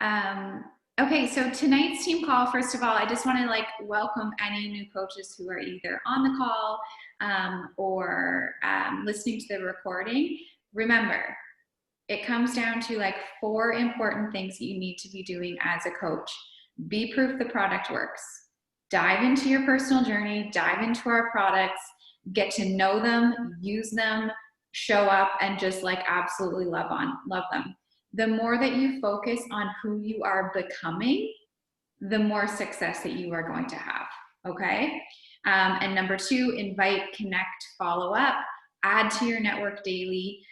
Okay, so tonight's team call, first of all, I just want to welcome any new coaches who are either on the call or listening to the recording. Remember, it comes down to 4 important things that you need to be doing as a coach. Be proof the product works. Dive into your personal journey, dive into our products, get to know them, use them, show up, and just absolutely love them. The more that you focus on who you are becoming, the more success that you are going to have, okay? And number 2, invite, connect, follow up, add to your network daily,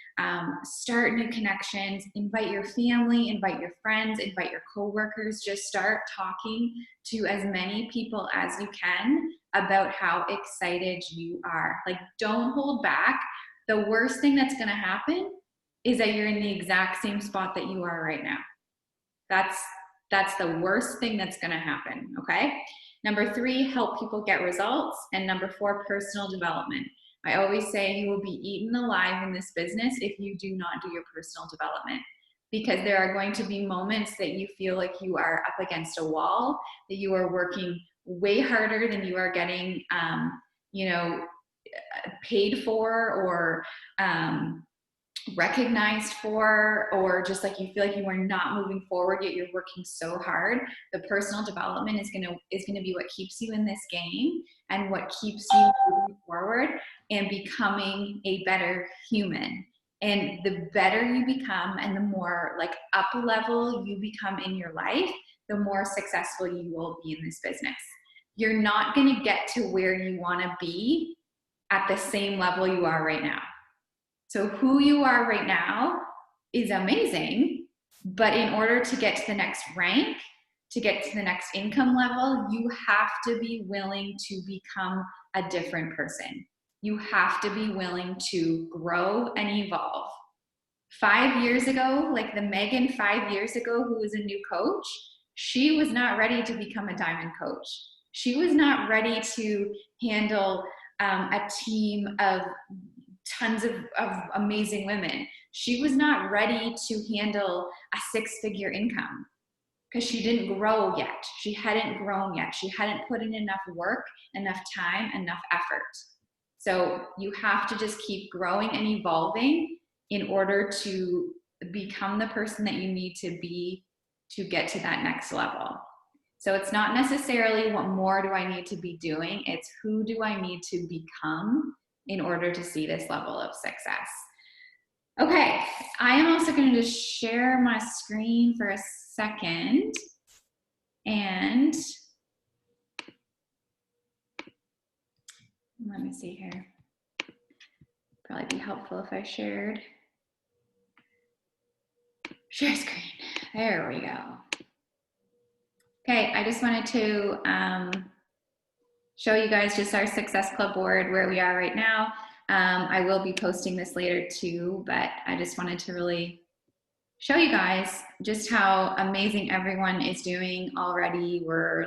start new connections, invite your family, invite your friends, invite your coworkers, just start talking to as many people as you can about how excited you are. Don't hold back. The worst thing that's gonna happen is that you're in the exact same spot that you are right now. That's the worst thing that's gonna happen, okay? Number 3, help people get results. And number 4, personal development. I always say you will be eaten alive in this business if you do not do your personal development, because there are going to be moments that you feel like you are up against a wall, that you are working way harder than you are getting, paid for or recognized for, or just you feel like you are not moving forward, yet you're working so hard. The personal development is gonna be what keeps you in this game and what keeps you moving forward and becoming a better human. And the better you become and the more up level you become in your life, the more successful you will be in this business. You're not gonna get to where you wanna be at the same level you are right now. So who you are right now is amazing, but in order to get to the next rank, to get to the next income level, you have to be willing to become a different person. You have to be willing to grow and evolve. 5 years ago, the Megan 5 years ago who was a new coach, she was not ready to become a diamond coach. She was not ready to handle a team of tons of amazing women. She was not ready to handle a 6-figure income because she didn't grow yet. She hadn't grown yet. She hadn't put in enough work, enough time, enough effort. So you have to just keep growing and evolving in order to become the person that you need to be to get to that next level. So it's not necessarily what more do I need to be doing, it's who do I need to become in order to see this level of success. Okay, I am also going to just share my screen for a second. And let me see here. Probably be helpful if I shared. Share screen. There we go. Okay, I just wanted to show you guys just our Success Club board where we are right now. I will be posting this later too, but I just wanted to really show you guys just how amazing everyone is doing already. We're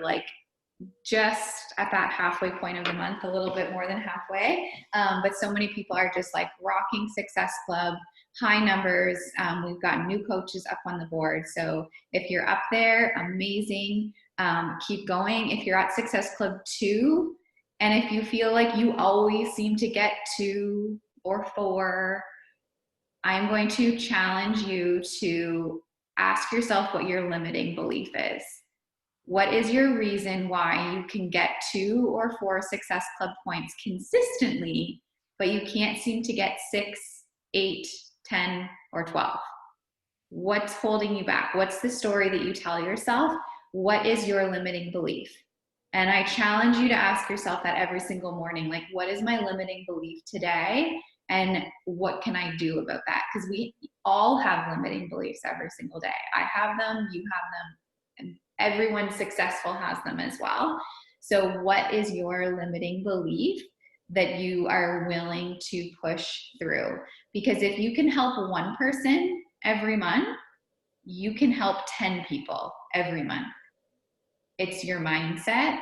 just at that halfway point of the month, a little bit more than halfway, but so many people are just rocking Success Club, high numbers. We've got new coaches up on the board. So if you're up there, amazing. Keep going. If you're at Success Club 2, and if you feel like you always seem to get 2 or 4, I'm going to challenge you to ask yourself what your limiting belief is. What is your reason why you can get 2 or 4 Success Club points consistently, but you can't seem to get 6, 8, 10, or 12? What's holding you back? What's the story that you tell yourself? What is your limiting belief? And I challenge you to ask yourself that every single morning, what is my limiting belief today? And what can I do about that? Because we all have limiting beliefs every single day. I have them, you have them, and everyone successful has them as well. So what is your limiting belief that you are willing to push through? Because if you can help 1 person every month, you can help 10 people every month. It's your mindset.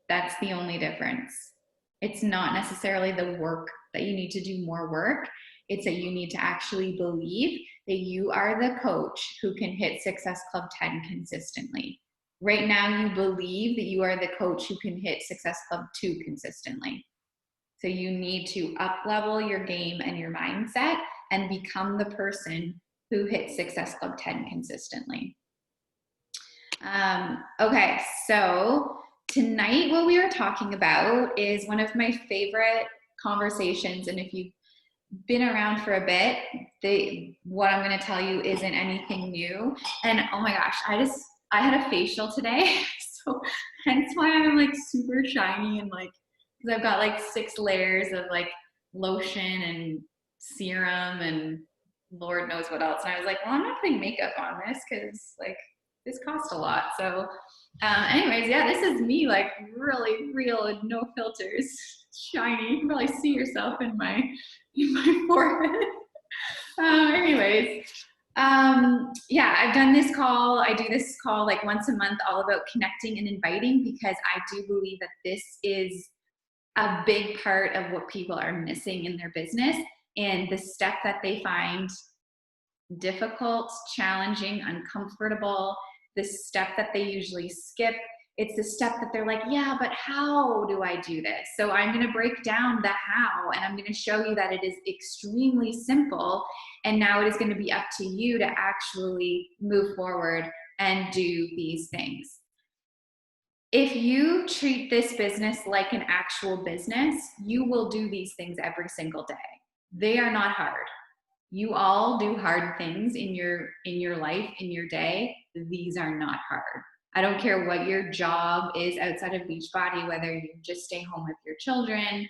That's the only difference. It's not necessarily the work that you need to do more work. It's that you need to actually believe that you are the coach who can hit Success Club 10 consistently. Right now, you believe that you are the coach who can hit Success Club 2 consistently. So you need to up-level your game and your mindset and become the person who hits Success Club 10 consistently. Okay, so tonight what we are talking about is one of my favorite conversations, and if you've been around for a bit, what I'm going to tell you isn't anything new. And oh my gosh, I had a facial today, so hence why I'm like super shiny and like, because I've got like 6 layers of like lotion and serum and Lord knows what else. And I was like, well, I'm not putting makeup on this because like this costs a lot. So anyways, yeah, this is me like really real and no filters, shiny. You can probably see yourself in my forehead. Yeah, I've done this call. I do this call like once a month, all about connecting and inviting, because I do believe that this is a big part of what people are missing in their business, and the step that they find difficult, challenging, uncomfortable, the step that they usually skip. It's the step that they're like, yeah, but how do I do this? So I'm going to break down the how, and I'm going to show you that it is extremely simple. And now it is going to be up to you to actually move forward and do these things. If you treat this business like an actual business, you will do these things every single day. They are not hard. You all do hard things in your life, in your day. These are not hard. I don't care what your job is outside of Beachbody, whether you just stay home with your children,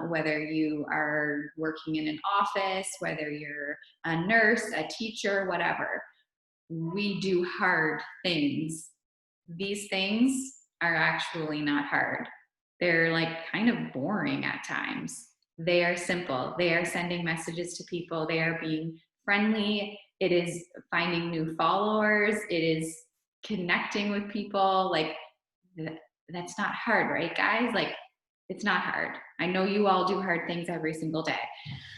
whether you are working in an office, whether you're a nurse, a teacher, whatever. We do hard things. These things are actually not hard. They're like kind of boring at times. They are simple. They are sending messages to people. They are being friendly. It is finding new followers. It is connecting with people. Like, that's not hard, right, guys? Like, it's not hard. I know you all do hard things every single day.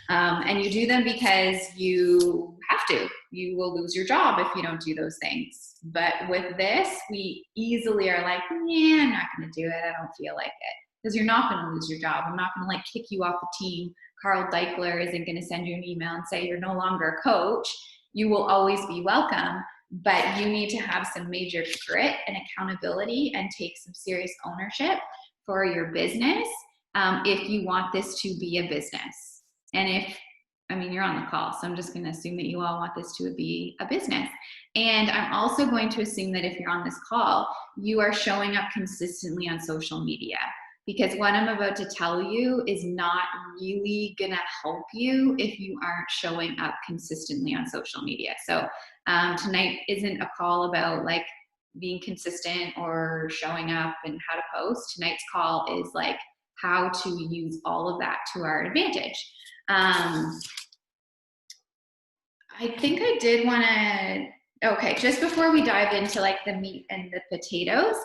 And you do them because you have to. You will lose your job if you don't do those things. But with this, we easily are like, yeah, I'm not going to do it. I don't feel like it. Because you're not going to lose your job. I'm not going to like kick you off the team. Carl Deichler isn't going to send you an email and say you're no longer a coach. You will always be welcome, but you need to have some major grit and accountability and take some serious ownership for your business if you want this to be a business. And you're on the call, so I'm just going to assume that you all want this to be a business. And I'm also going to assume that if you're on this call, you are showing up consistently on social media. Because what I'm about to tell you is not really gonna help you if you aren't showing up consistently on social media. So tonight isn't a call about like being consistent or showing up and how to post. Tonight's call is like how to use all of that to our advantage. I think I did wanna, okay, just before we dive into like the meat and the potatoes,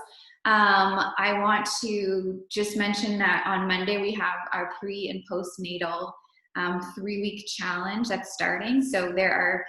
I want to just mention that on Monday we have our pre and postnatal 3-week challenge that's starting. So there are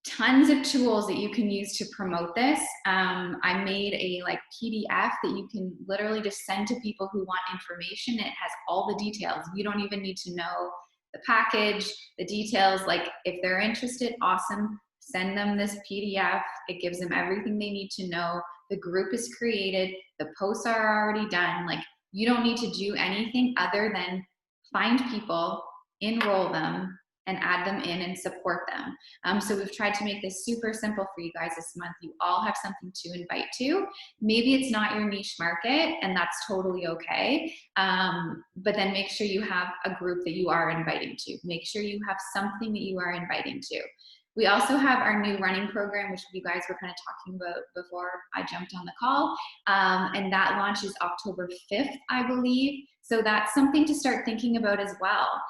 tons of tools that you can use to promote this. I made a like PDF that you can literally just send to people who want information. It has all the details. You don't even need to know the package, the details. Like if they're interested, awesome. Send them this PDF. It gives them everything they need to know. The group is created. The posts are already done. Like you don't need to do anything other than find people, enroll them, and add them in and support them. So we've tried to make this super simple for you guys this month. You all have something to invite to. Maybe it's not your niche market, and that's totally okay. But then make sure you have a group that you are inviting to. Make sure you have something that you are inviting to. We also have our new running program, which you guys were kind of talking about before I jumped on the call. And that launches October 5th, I believe. So that's something to start thinking about as well.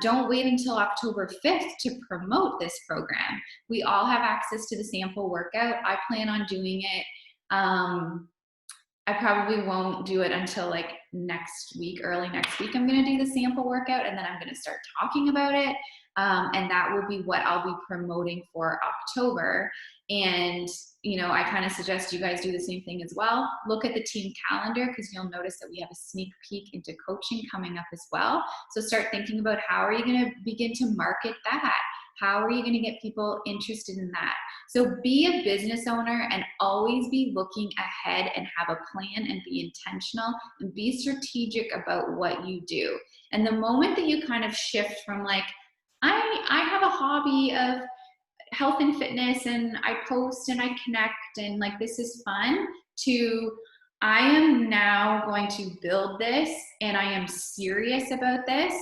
Don't wait until October 5th to promote this program. We all have access to the sample workout. I plan on doing it. I probably won't do it until like next week, early next week, I'm going to do the sample workout, and then I'm going to start talking about it. And that will be what I'll be promoting for October. And, you know, I kind of suggest you guys do the same thing as well. Look at the team calendar, because you'll notice that we have a sneak peek into coaching coming up as well. So start thinking about how are you going to begin to market that? How are you going to get people interested in that? So be a business owner and always be looking ahead and have a plan and be intentional and be strategic about what you do. And the moment that you kind of shift from like, I have a hobby of health and fitness and I post and I connect and like this is fun, to I am now going to build this and I am serious about this,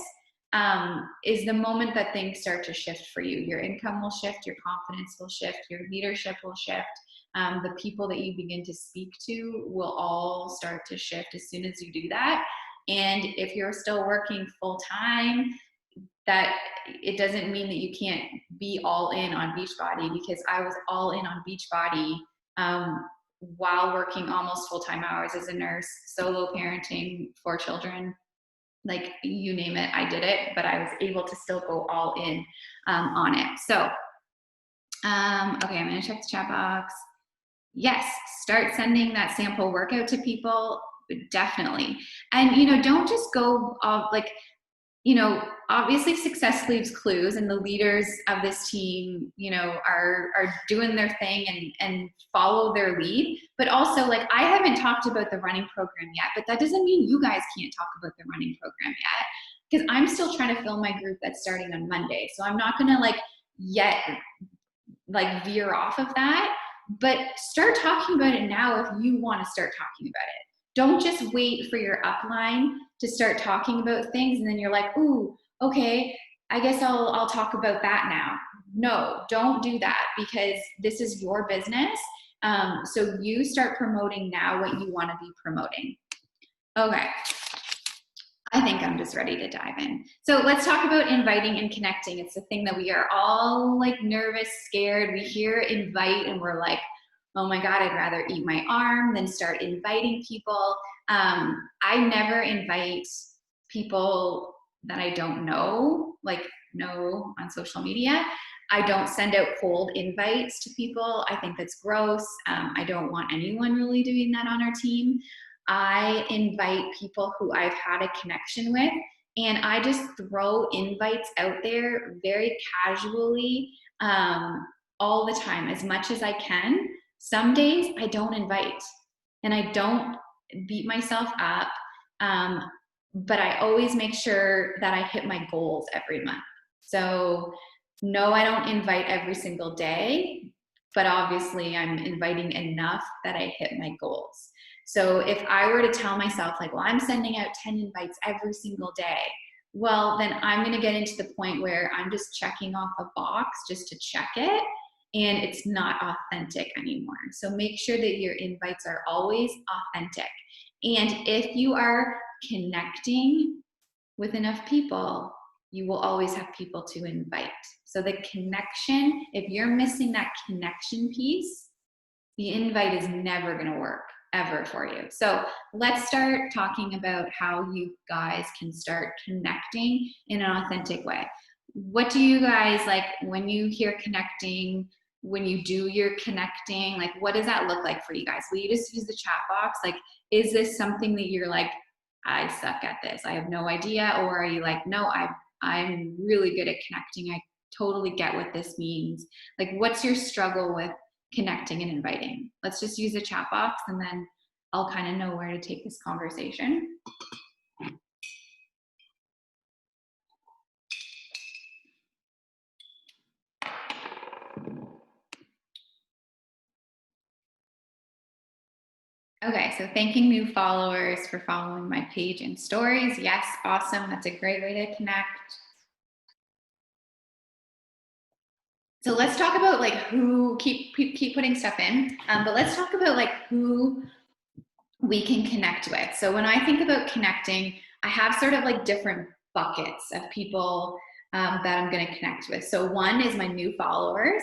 is the moment that things start to shift for you. Your income will shift, your confidence will shift, your leadership will shift. The people that you begin to speak to will all start to shift as soon as you do that. And if you're still working full time, that it doesn't mean that you can't be all in on Beachbody, because I was all in on Beachbody while working almost full-time hours as a nurse, solo parenting, 4 children, like you name it, I did it, but I was able to still go all in on it. So, okay, I'm gonna check the chat box. Yes, start sending that sample workout to people, definitely. And, you know, don't just go like, you know, obviously success leaves clues, and the leaders of this team, you know, are doing their thing and follow their lead. But also, like, I haven't talked about the running program yet, but that doesn't mean you guys can't talk about the running program yet, because I'm still trying to fill my group that's starting on Monday. So I'm not gonna like yet like veer off of that, but start talking about it now if you want to start talking about it. Don't just wait for your upline to start talking about things and then you're like, ooh, okay, I guess I'll talk about that now. No, don't do that, because this is your business. So you start promoting now what you want to be promoting. Okay. I think I'm just ready to dive in. So let's talk about inviting and connecting. It's the thing that we are all like nervous, scared. We hear invite and we're like, oh my God, I'd rather eat my arm than start inviting people. I never invite people that I don't know, like know on social media. I don't send out cold invites to people. I think that's gross. I don't want anyone really doing that on our team. I invite people who I've had a connection with, and I just throw invites out there very casually all the time, as much as I can. Some days I don't invite, and I don't beat myself up, but I always make sure that I hit my goals every month. So no, I don't invite every single day, but obviously I'm inviting enough that I hit my goals. So if I were to tell myself like, well, I'm sending out 10 invites every single day, well, then I'm going to get into the point where I'm just checking off a box just to check it, and it's not authentic anymore. So make sure that your invites are always authentic. And if you are connecting with enough people, you will always have people to invite. So the connection, if you're missing that connection piece, the invite is never going to work ever for you. So let's start talking about how you guys can start connecting in an authentic way. What do you guys like when you hear connecting? When you do your connecting, like what does that look like for you guys? Will you just use the chat box? Like, is this something that you're like, I suck at this, I have no idea? Or are you like, no, I'm really good at connecting, I totally get what this means? Like, what's your struggle with connecting and inviting? Let's just use the chat box, and then I'll kind of know where to take this conversation. Okay, so thanking new followers for following my page and stories. Yes, awesome. That's a great way to connect. So let's talk about like who, keep putting stuff in, but let's talk about like who we can connect with. So when I think about connecting, I have sort of like different buckets of people that I'm going to connect with. So one is my new followers.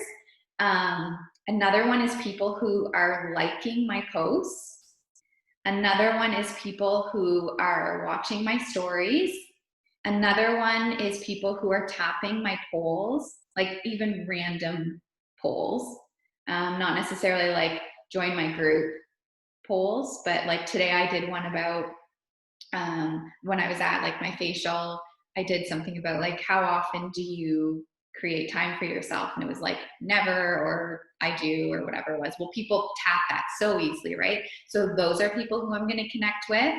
Another one is people who are liking my posts. Another one is people who are watching my stories. Another one is people who are tapping my polls, like even random polls, not necessarily like join my group polls, but like today I did one about when I was at like my facial, I did something about like how often do you create time for yourself, and it was like never, or I do, or whatever it was. Well, people tap that so easily, right? So those are people who I'm going to connect with.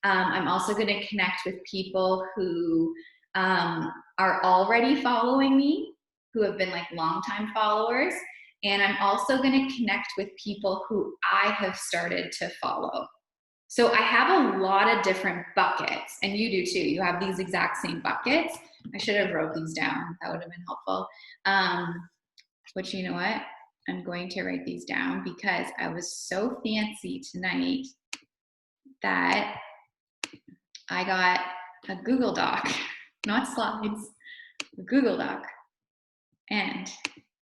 I'm also going to connect with people who are already following me, who have been like longtime followers, and I'm also going to connect with people who I have started to follow. So I have a lot of different buckets, and you do too. You have these exact same buckets. I should have wrote these down. That would have been helpful. Which, you know what? I'm going to write these down because I was so fancy tonight that I got a Google Doc, not slides, a Google Doc, and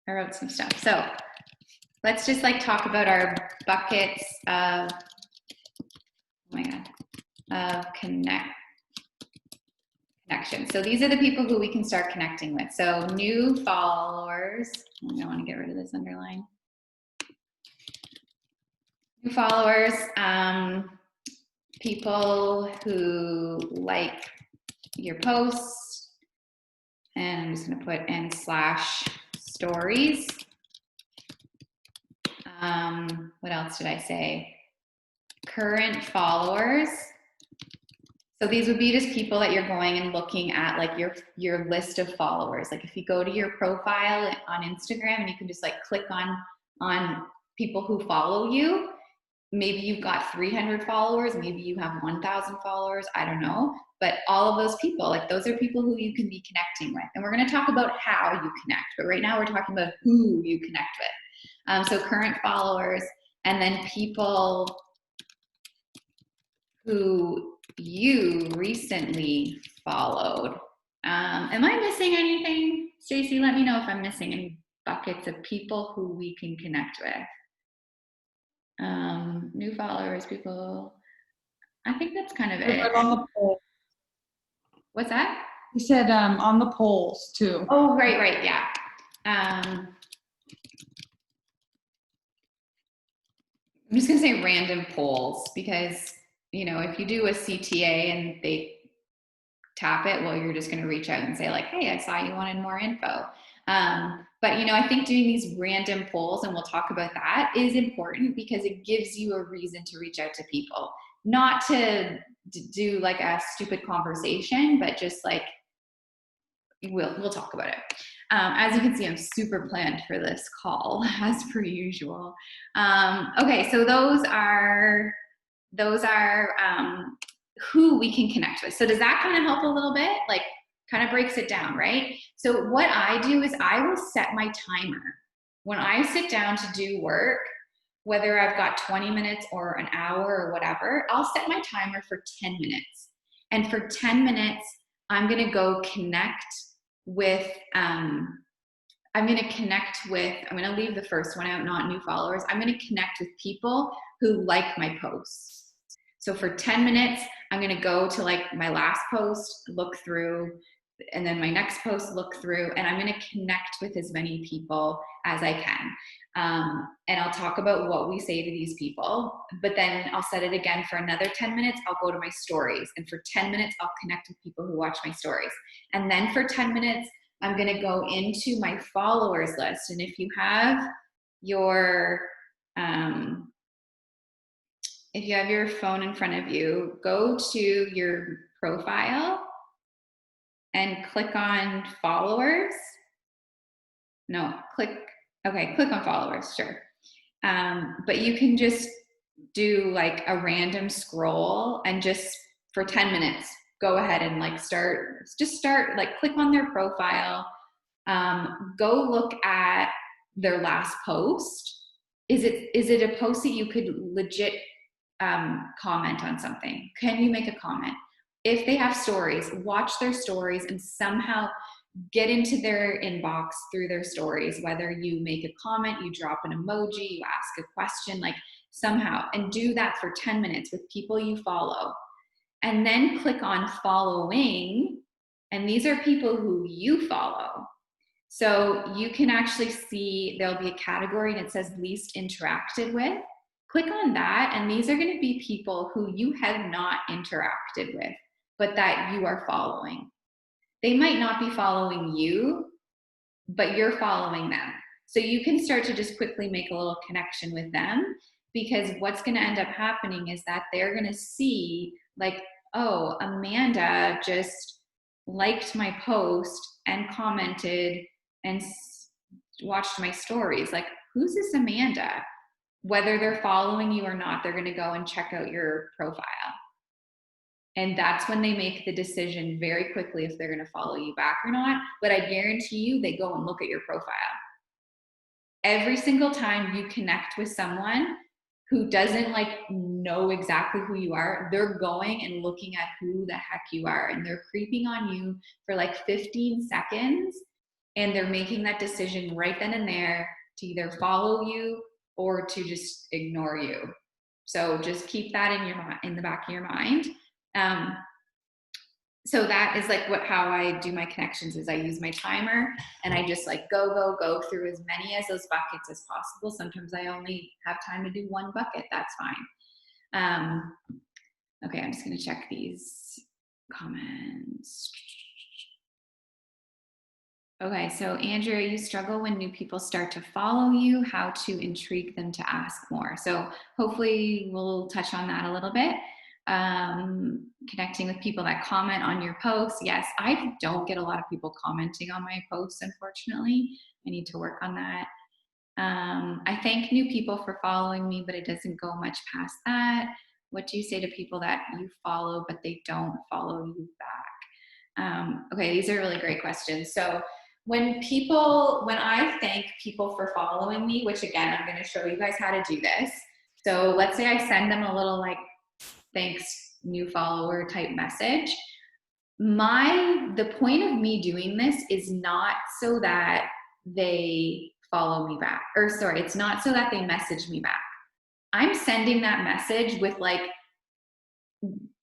I wrote some stuff. So let's just like talk about our buckets of, oh my God, of connection. So these are the people who we can start connecting with. So new followers. I want to get rid of this underline. New followers, people who like your posts, and I'm just going to put in /stories. What else did I say? Current followers. So these would be just people that you're going and looking at, like your list of followers. Like if you go to your profile on Instagram and you can just like click on people who follow you, maybe you've got 300 followers, maybe you have 1,000 followers, I don't know. But all of those people, like those are people who you can be connecting with. And we're going to talk about how you connect, but right now we're talking about who you connect with. So current followers, and then people who you recently followed. Am I missing anything? Stacey, let me know if I'm missing any buckets of people who we can connect with. New followers, people. I think that's kind of it. On the poll. What's that? You said on the polls too. Oh, right, yeah. I'm just gonna say random polls because, you know, if you do a CTA and they tap it, well, you're just gonna reach out and say like, hey, I saw you wanted more info. But, you know, I think doing these random polls, and we'll talk about that, is important because it gives you a reason to reach out to people. Not to do like a stupid conversation, but just like, we'll talk about it. As you can see, I'm super planned for this call, as per usual. Okay, so those are who we can connect with. So does that kind of help a little bit? Like, kind of breaks it down, right? So what I do is I will set my timer. When I sit down to do work, whether I've got 20 minutes or an hour or whatever, I'll set my timer for 10 minutes. And for 10 minutes, I'm gonna go connect with, I'm gonna leave the first one out, not new followers. I'm gonna connect with people who like my posts. So for 10 minutes, I'm gonna go to like my last post, look through, and then my next post, look through, and I'm gonna connect with as many people as I can. And I'll talk about what we say to these people, but then I'll set it again for another 10 minutes. I'll go to my stories, and for 10 minutes, I'll connect with people who watch my stories. And then for 10 minutes, I'm gonna go into my followers list. And if you have your, phone in front of you, go to your profile and click on followers. Click on followers, sure. But you can just do like a random scroll and just for 10 minutes, go ahead and like start, like click on their profile, go look at their last post. Is it a post that you could legit comment on something? Can you make a comment? If they have stories, watch their stories and somehow get into their inbox through their stories, whether you make a comment, you drop an emoji, you ask a question, like somehow, and do that for 10 minutes with people you follow. And then click on following. And these are people who you follow. So you can actually see there'll be a category and it says least interacted with. Click on that, and these are going to be people who you have not interacted with, but that you are following. They might not be following you, but you're following them. So you can start to just quickly make a little connection with them, because what's going to end up happening is that they're going to see like, oh, Amanda just liked my post and commented and watched my stories. Like, who's this Amanda? Whether they're following you or not, they're going to go and check out your profile. And that's when they make the decision very quickly if they're going to follow you back or not. But I guarantee you, they go and look at your profile. Every single time you connect with someone who doesn't like know exactly who you are, they're going and looking at who the heck you are. And they're creeping on you for like 15 seconds. And they're making that decision right then and there to either follow you or to just ignore you. So just keep that in the back of your mind. So that is like how I do my connections is I use my timer and I just like go through as many as those buckets as possible. Sometimes I only have time to do one bucket. That's fine. Okay, I'm just going to check these comments. Okay, so Andrea, you struggle when new people start to follow you, how to intrigue them to ask more. So hopefully we'll touch on that a little bit. Connecting with people that comment on your posts. Yes, I don't get a lot of people commenting on my posts, unfortunately. I need to work on that. I thank new people for following me, but it doesn't go much past that. What do you say to people that you follow, but they don't follow you back? Okay, these are really great questions. So when I thank people for following me, which again, I'm going to show you guys how to do this. So let's say I send them a little like, thanks, new follower type message. The point of me doing this is not so that they follow me back, or sorry, it's not so that they message me back. I'm sending that message with like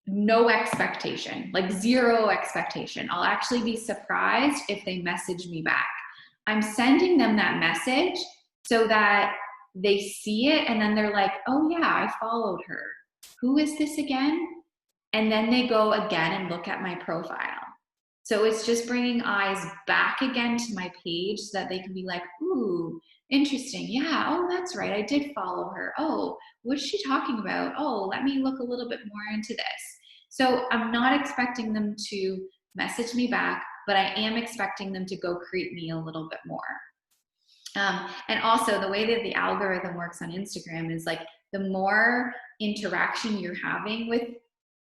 no expectation, like zero expectation. I'll actually be surprised if they message me back. I'm sending them that message so that they see it and then they're like, oh yeah, I followed her. Who is this again? And then they go again and look at my profile. So it's just bringing eyes back again to my page so that they can be like, ooh, interesting. Yeah, oh, that's right. I did follow her. Oh, what's she talking about? Oh, let me look a little bit more into this. So I'm not expecting them to message me back, but I am expecting them to go creep me a little bit more. And also the way that the algorithm works on Instagram is like the more interaction you're having with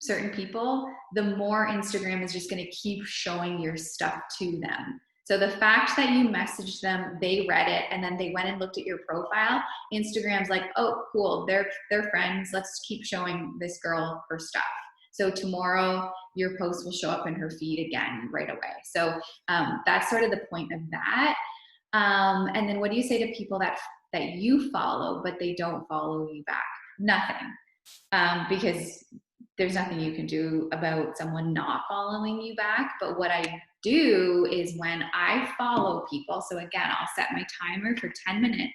certain people, the more Instagram is just going to keep showing your stuff to them. So the fact that you messaged them, they read it, and then they went and looked at your profile, Instagram's like, oh, cool, they're friends. Let's keep showing this girl her stuff. So tomorrow your post will show up in her feed again right away. So that's sort of the point of that. And then what do you say to people that you follow, but they don't follow you back? Nothing. Because there's nothing you can do about someone not following you back. But what I do is when I follow people, so again, I'll set my timer for 10 minutes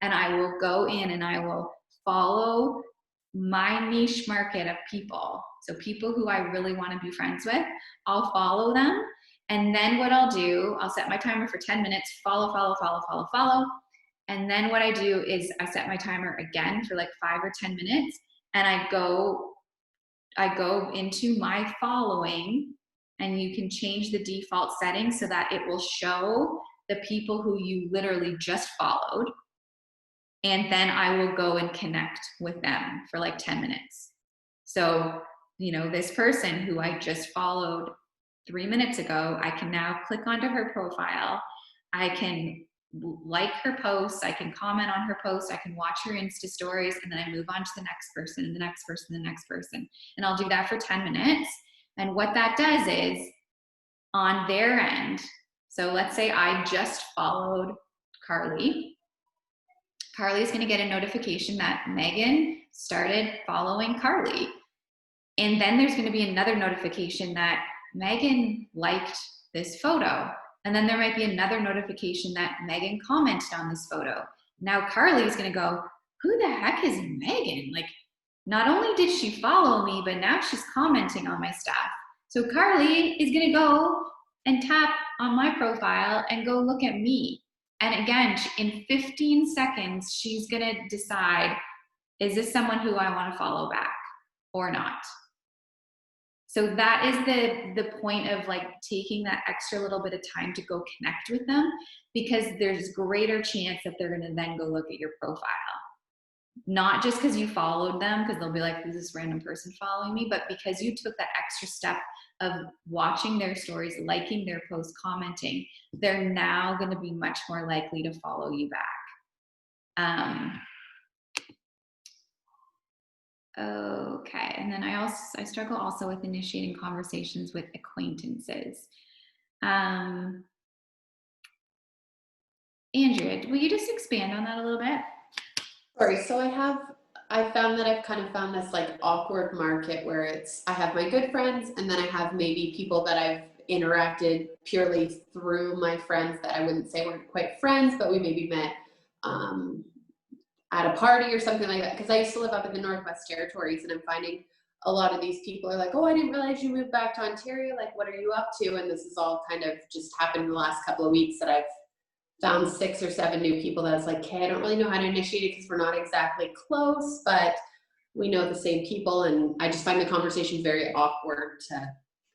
and I will go in and I will follow my niche market of people. So people who I really want to be friends with, I'll follow them. And then what I'll do, I'll set my timer for 10 minutes, follow. And then what I do is I set my timer again for like 5 or 10 minutes and I go into my following, and you can change the default settings so that it will show the people who you literally just followed. And then I will go and connect with them for like 10 minutes. So, this person who I just followed 3 minutes ago, I can now click onto her profile. I can like her posts, I can comment on her posts, I can watch her Insta stories, and then I move on to the next person and the next person and the next person. And I'll do that for 10 minutes. And what that does is, on their end, So let's say I just followed Carly. Carly's going to get a notification that Megan started following Carly. And then there's going to be another notification that Megan liked this photo. And then there might be another notification that Megan commented on this photo. Now Carly's going to go, who the heck is Megan? Like, not only did she follow me, but now she's commenting on my stuff. So Carly is going to go and tap on my profile and go look at me. And again, in 15 seconds, she's going to decide, is this someone who I want to follow back or not? So that is the point of like taking that extra little bit of time to go connect with them, because there's greater chance that they're going to then go look at your profile. Not just because you followed them, because they'll be like, who's this random person following me, but because you took that extra step of watching their stories, liking their posts, commenting, they're now going to be much more likely to follow you back. Okay, and then I struggle also with initiating conversations with acquaintances. Andrea, will you just expand on that a little bit? Sorry, so I found that I've kind of found this like awkward market where I have my good friends, and then I have maybe people that I've interacted purely through my friends that I wouldn't say weren't quite friends, but we maybe met at a party or something like that. Because I used to live up in the Northwest Territories, and I'm finding a lot of these people are like, oh, I didn't realize you moved back to Ontario. Like, what are you up to? And this is all kind of just happened in the last couple of weeks that I've found 6 or 7 new people that I was like, okay, I don't really know how to initiate it because we're not exactly close, but we know the same people. And I just find the conversation very awkward to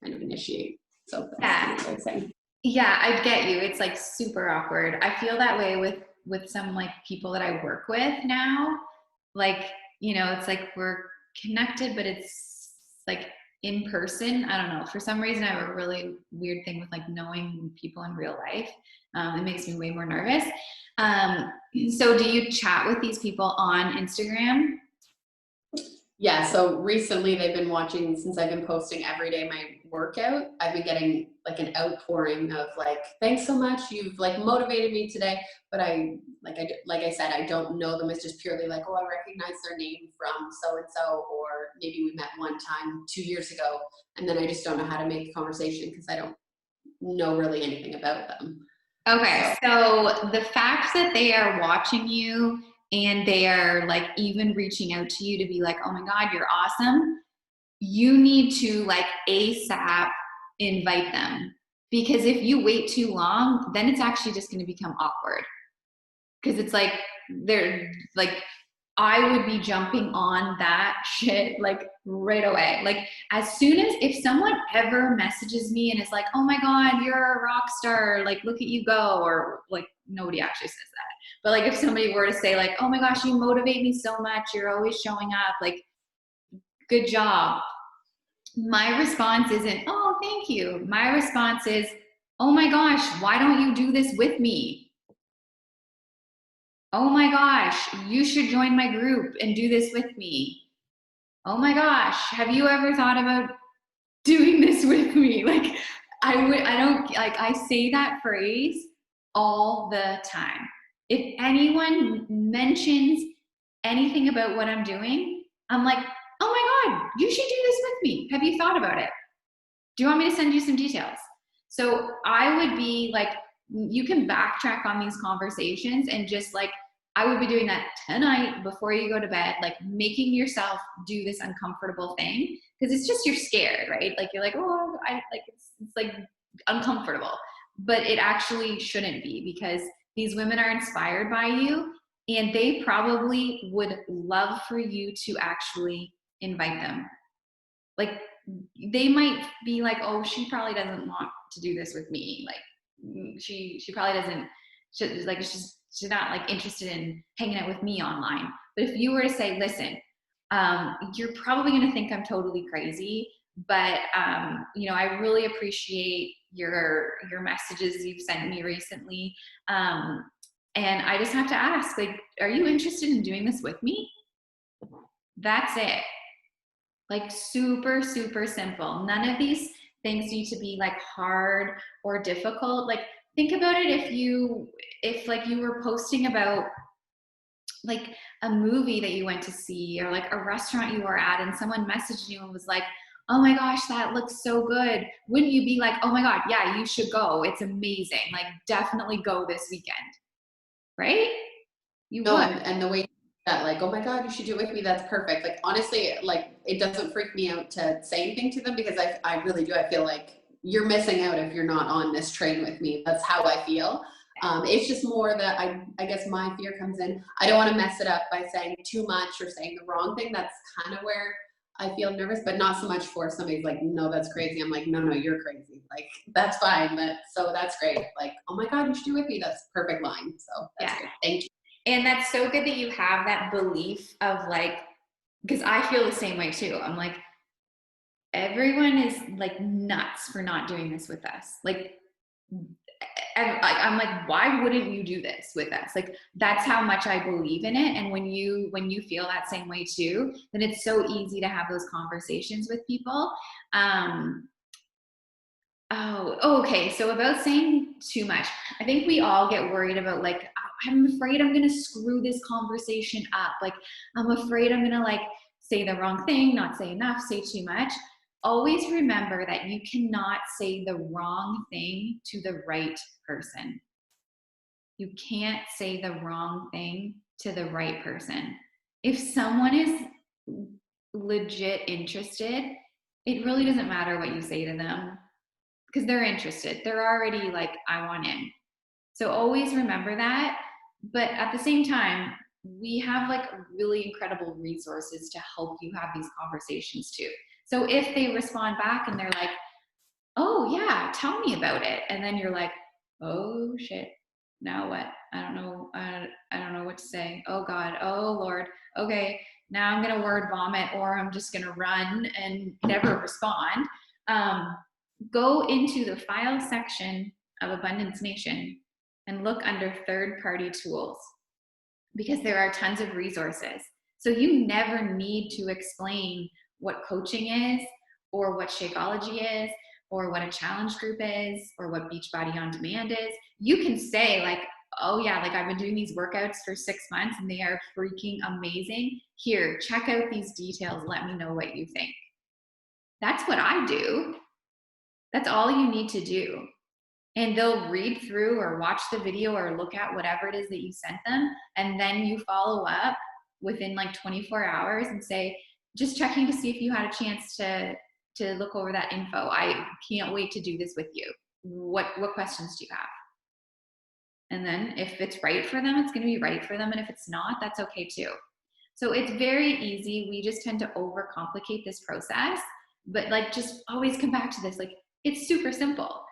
kind of initiate. So that's what I would say. Yeah, I get you. It's like super awkward. I feel that way with some like people that I work with now. Like, you know, it's like we're connected, but it's like in person. I don't know. For some reason, I have a really weird thing with like knowing people in real life. It makes me way more nervous. So do you chat with these people on Instagram? Yeah, so recently they've been watching, since I've been posting every day my workout, I've been getting like an outpouring of like, thanks so much, you've like motivated me today. But like I said, I don't know them. It's just purely like, oh, I recognize their name from so-and-so, or maybe we met one time 2 years ago, and then I just don't know how to make a conversation because I don't know really anything about them. Okay, so the fact that they are watching you and they are like even reaching out to you to be like, oh my God, you're awesome, you need to like ASAP invite them. Because if you wait too long, then it's actually just going to become awkward. Because it's like, they're like, I would be jumping on that shit like right away. Like as soon as, if someone ever messages me and is like, oh my God, you're a rock star, like look at you go, or like nobody actually says that. But like if somebody were to say like, oh my gosh, you motivate me so much, you're always showing up, like good job. My response isn't, oh, thank you. My response is, oh my gosh, why don't you do this with me? Oh my gosh, you should join my group and do this with me. Oh my gosh, have you ever thought about doing this with me? Like, I say that phrase all the time. If anyone mentions anything about what I'm doing, I'm like, oh my God, you should do this with me. Have you thought about it? Do you want me to send you some details? So I would be like, you can backtrack on these conversations and just like, I would be doing that tonight before you go to bed, like making yourself do this uncomfortable thing, because it's just, you're scared, right? Like you're like, oh, it's like uncomfortable, but it actually shouldn't be, because these women are inspired by you and they probably would love for you to actually invite them. Like they might be like, oh, she probably doesn't want to do this with me. Like she probably doesn't, she's not like interested in hanging out with me online. But if you were to say, listen, you're probably going to think I'm totally crazy, but you know, I really appreciate your messages you've sent me recently, and I just have to ask, like, are you interested in doing this with me? That's it. Like super, super simple. None of these things need to be like hard or difficult. Like think about it if like you were posting about like a movie that you went to see or like a restaurant you were at and someone messaged you and was like, oh my gosh, that looks so good. Wouldn't you be like, oh my God, yeah, you should go. It's amazing. Like definitely go this weekend, right? You No, would. and the way that like, oh my God, you should do it with me. That's perfect. Like honestly, like it doesn't freak me out to say anything to them because I really do. I feel like you're missing out if you're not on this train with me. That's how I feel. It's just more that I guess my fear comes in. I don't want to mess it up by saying too much or saying the wrong thing. That's kind of where I feel nervous, but not so much for somebody's like, no, that's crazy. I'm like, no, you're crazy. Like that's fine. So that's great. Like, oh my God, you should do it with me. That's perfect line. So that's good. Thank you. And that's so good that you have that belief of like, because I feel the same way too. I'm like, everyone is like nuts for not doing this with us. Like, I'm like, why wouldn't you do this with us? Like, that's how much I believe in it. And when you feel that same way too, then it's so easy to have those conversations with people. Okay. So about saying too much, I think we all get worried about like, I'm afraid I'm going to screw this conversation up. Like, I'm afraid I'm going to like say the wrong thing, not say enough, say too much. Always remember that you cannot say the wrong thing to the right person. You can't say the wrong thing to the right person. If someone is legit interested, it really doesn't matter what you say to them because they're interested. They're already like, I want in. So always remember that. But at the same time, we have like really incredible resources to help you have these conversations too. So if they respond back and they're like, oh yeah, tell me about it. And then you're like, oh shit, now what? I don't know. I don't know what to say. Oh God, oh Lord. Okay, now I'm gonna word vomit or I'm just gonna run and never respond. Go into the file section of Abundance Nation and look under third-party tools because there are tons of resources. So you never need to explain what coaching is or what Shakeology is or what a challenge group is or what Beachbody On Demand is. You can say like, oh yeah, like I've been doing these workouts for 6 months and they are freaking amazing. Here, check out these details. Let me know what you think. That's what I do. That's all you need to do. And they'll read through or watch the video or look at whatever it is that you sent them. And then you follow up within like 24 hours and say, just checking to see if you had a chance to look over that info. I can't wait to do this with you. What questions do you have? And then if it's right for them, it's going to be right for them. And if it's not, that's okay too. So it's very easy. We just tend to overcomplicate this process, but like just always come back to this. Like it's super simple.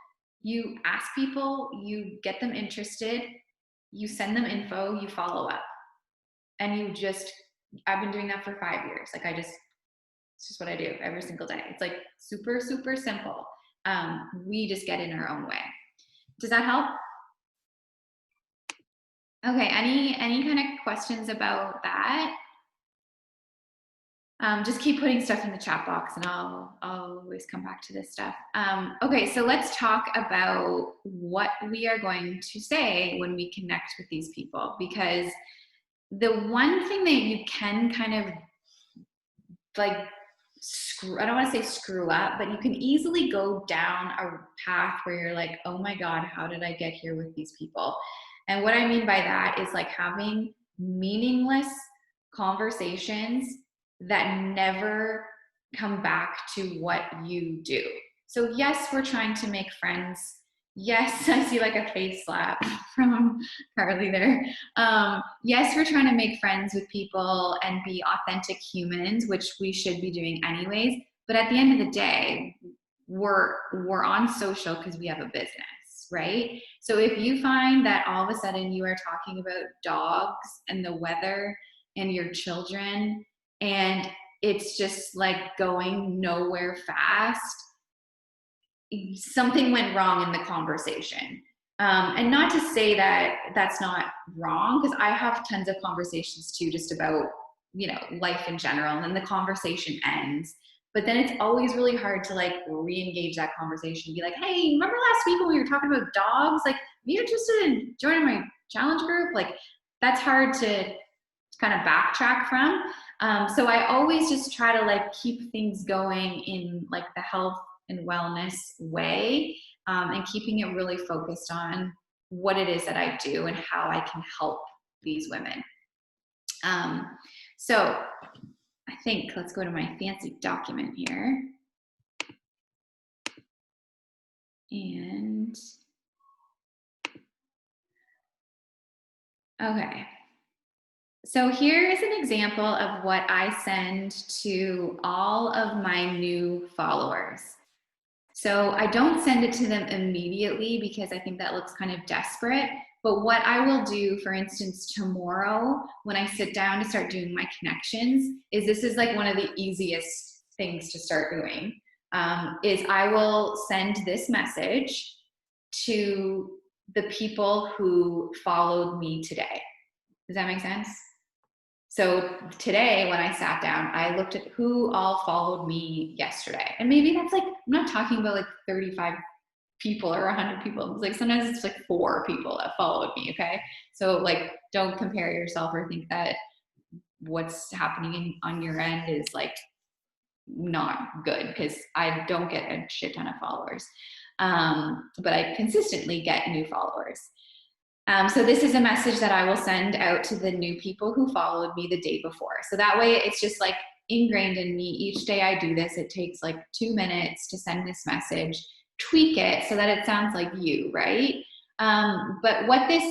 You ask people, you get them interested, you send them info, you follow up. And I've been doing that for 5 years. Like it's just what I do every single day. It's like super, super simple. We just get in our own way. Does that help? Okay, any kind of questions about that? Just keep putting stuff in the chat box and I'll always come back to this stuff. Okay, so let's talk about what we are going to say when we connect with these people, because the one thing that you can kind of like I don't want to say screw up, but you can easily go down a path where you're like, oh my God, how did I get here with these people? And what I mean by that is like having meaningless conversations that never come back to what you do. So yes, we're trying to make friends. Yes, I see like a face slap from Carly there. Yes, we're trying to make friends with people and be authentic humans, which we should be doing anyways. But at the end of the day, we're on social because we have a business, right? So if you find that all of a sudden you are talking about dogs and the weather and your children, and it's just like going nowhere fast, something went wrong in the conversation. And not to say that that's not wrong, because I have tons of conversations too, just about, life in general, and then the conversation ends. But then it's always really hard to like re-engage that conversation, be like, hey, remember last week when we were talking about dogs? Like, are you interested in joining my challenge group? Like, that's hard to kind of backtrack from. So I always just try to like keep things going in like the health and wellness way, and keeping it really focused on what it is that I do and how I can help these women. So I think let's go to my fancy document here. And okay. So here is an example of what I send to all of my new followers. So I don't send it to them immediately because I think that looks kind of desperate. But what I will do, for instance, tomorrow when I sit down to start doing my connections, is this is like one of the easiest things to start doing, is I will send this message to the people who followed me today. Does that make sense? So today when I sat down, I looked at who all followed me yesterday. And maybe that's like, I'm not talking about like 35 people or 100 people. It's like sometimes it's like 4 people that followed me, okay? So like don't compare yourself or think that what's happening on your end is like not good, because I don't get a shit ton of followers. But I consistently get new followers. So this is a message that I will send out to the new people who followed me the day before. So that way it's just like ingrained in me. Each day I do this, it takes like 2 minutes to send this message, tweak it so that it sounds like you, right? But what this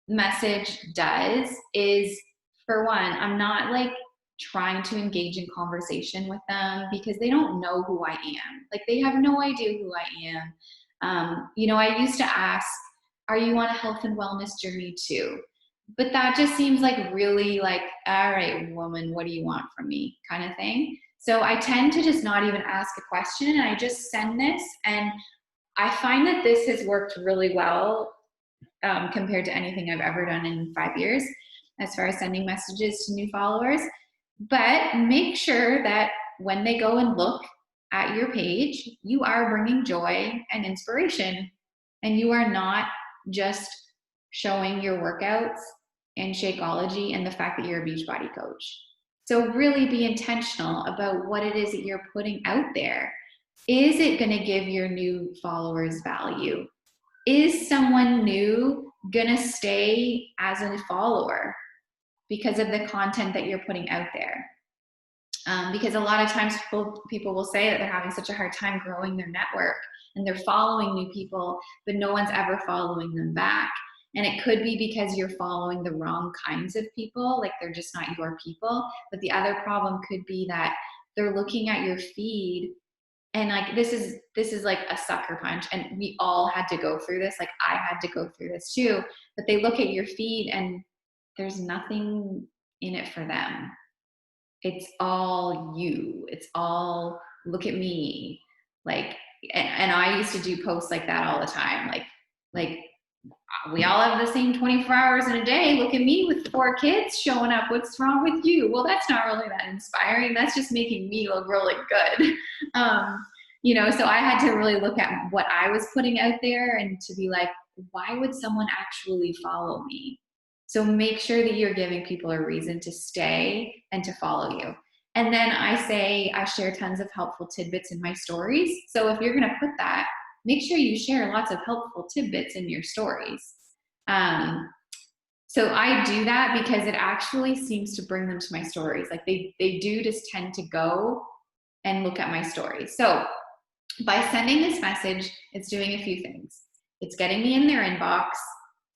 message does is, for one, I'm not like trying to engage in conversation with them because they don't know who I am. Like they have no idea who I am. You know, I used to ask, are you on a health and wellness journey too? But that just seems like really like, all right, woman, what do you want from me kind of thing. So I tend to just not even ask a question and I just send this. And I find that this has worked really well compared to anything I've ever done in 5 years as far as sending messages to new followers. But make sure that when they go and look at your page, you are bringing joy and inspiration, and you are not just showing your workouts and Shakeology and the fact that you're a Beachbody coach. So really be intentional about what it is that you're putting out there. Is it going to give your new followers value? Is someone new going to stay as a follower because of the content that you're putting out there? Because a lot of times people will say that they're having such a hard time growing their network and they're following new people, but no one's ever following them back. And it could be because you're following the wrong kinds of people, like they're just not your people. But the other problem could be that they're looking at your feed and like this is like a sucker punch, and we all had to go through this. Like I had to go through this too. But they look at your feed and there's nothing in it for them. It's all you. It's all look at me. Like, and I used to do posts like that all the time. Like we all have the same 24 hours in a day. Look at me with 4 kids showing up. What's wrong with you? Well, that's not really that inspiring. That's just making me look really good. You know, so I had to really look at what I was putting out there and to be like, why would someone actually follow me? So make sure that you're giving people a reason to stay and to follow you. And then I share tons of helpful tidbits in my stories. So if you're going to put that, make sure you share lots of helpful tidbits in your stories. So I do that because it actually seems to bring them to my stories. Like they do just tend to go and look at my stories. So by sending this message, it's doing a few things. It's getting me in their inbox.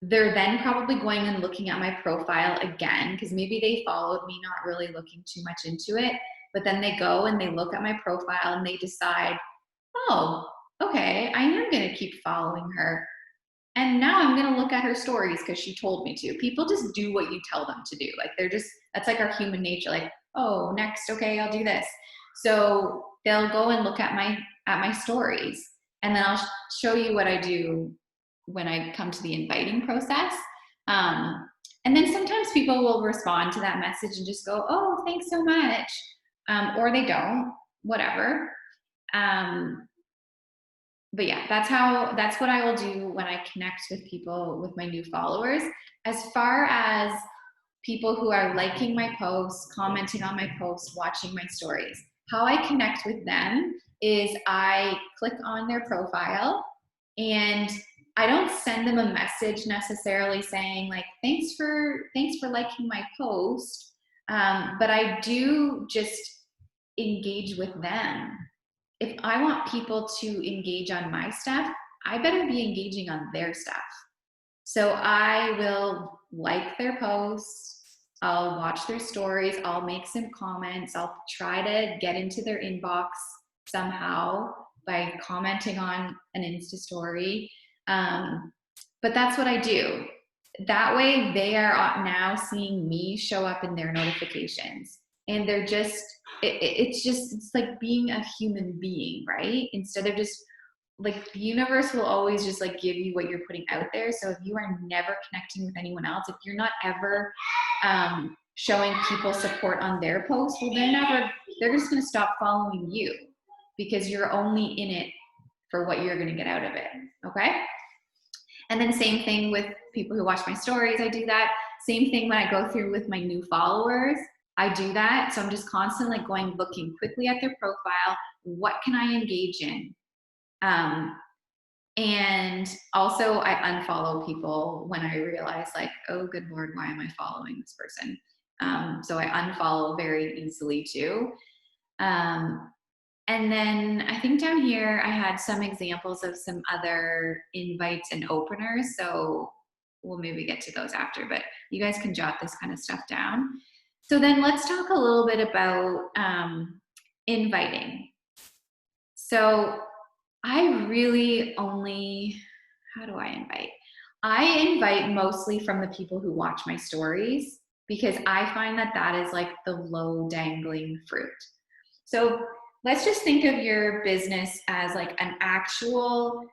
They're then probably going and looking at my profile again, because maybe they followed me not really looking too much into it, but then they go and they look at my profile and they decide, oh, okay, I am going to keep following her. And now I'm going to look at her stories because she told me to. People just do what you tell them to do. Like that's like our human nature. Like, oh, next, okay, I'll do this. So they'll go and look at my stories, and then I'll show you what I do when I come to the inviting process. And then sometimes people will respond to that message and just go, oh, thanks so much. Or they don't. whatever. But yeah, that's what I will do when I connect with people, with my new followers. As far as people who are liking my posts, commenting on my posts, watching my stories, how I connect with them is I click on their profile, and I don't send them a message necessarily saying like, thanks for liking my post. But I do just engage with them. If I want people to engage on my stuff, I better be engaging on their stuff. So I will like their posts, I'll watch their stories, I'll make some comments, I'll try to get into their inbox somehow by commenting on an Insta story. But that's what I do. That way they are now seeing me show up in their notifications, and they're just, it's like being a human being, right? Instead of just like, the universe will always just like give you what you're putting out there. So if you are never connecting with anyone else, if you're not ever showing people support on their posts, well, they're just going to stop following you, because you're only in it for what you're going to get out of it. Okay. And then same thing with people who watch my stories, I do that. Same thing when I go through with my new followers, I do that. So I'm just constantly looking quickly at their profile. What can I engage in? And also I unfollow people when I realize like, oh, good Lord, why am I following this person? So I unfollow very easily too. And then I think down here, I had some examples of some other invites and openers. So we'll maybe get to those after, but you guys can jot this kind of stuff down. So then let's talk a little bit about inviting. So I really only, how do I invite? I invite mostly from the people who watch my stories, because I find that that is like the low dangling fruit. So let's just think of your business as like an actual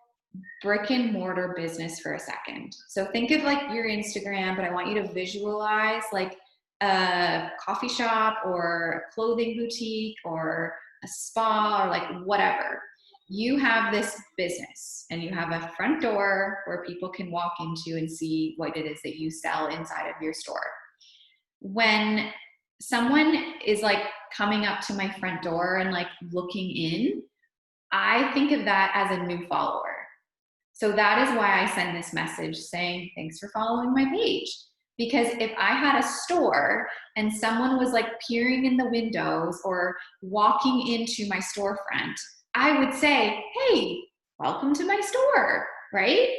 brick and mortar business for a second. So think of like your Instagram, but I want you to visualize like a coffee shop or a clothing boutique or a spa or like whatever. You have this business and you have a front door where people can walk into and see what it is that you sell inside of your store. When someone is like coming up to my front door and like looking in, I think of that as a new follower. So that is why I send this message saying, thanks for following my page. Because if I had a store and someone was like peering in the windows or walking into my storefront, I would say, hey, welcome to my store, right?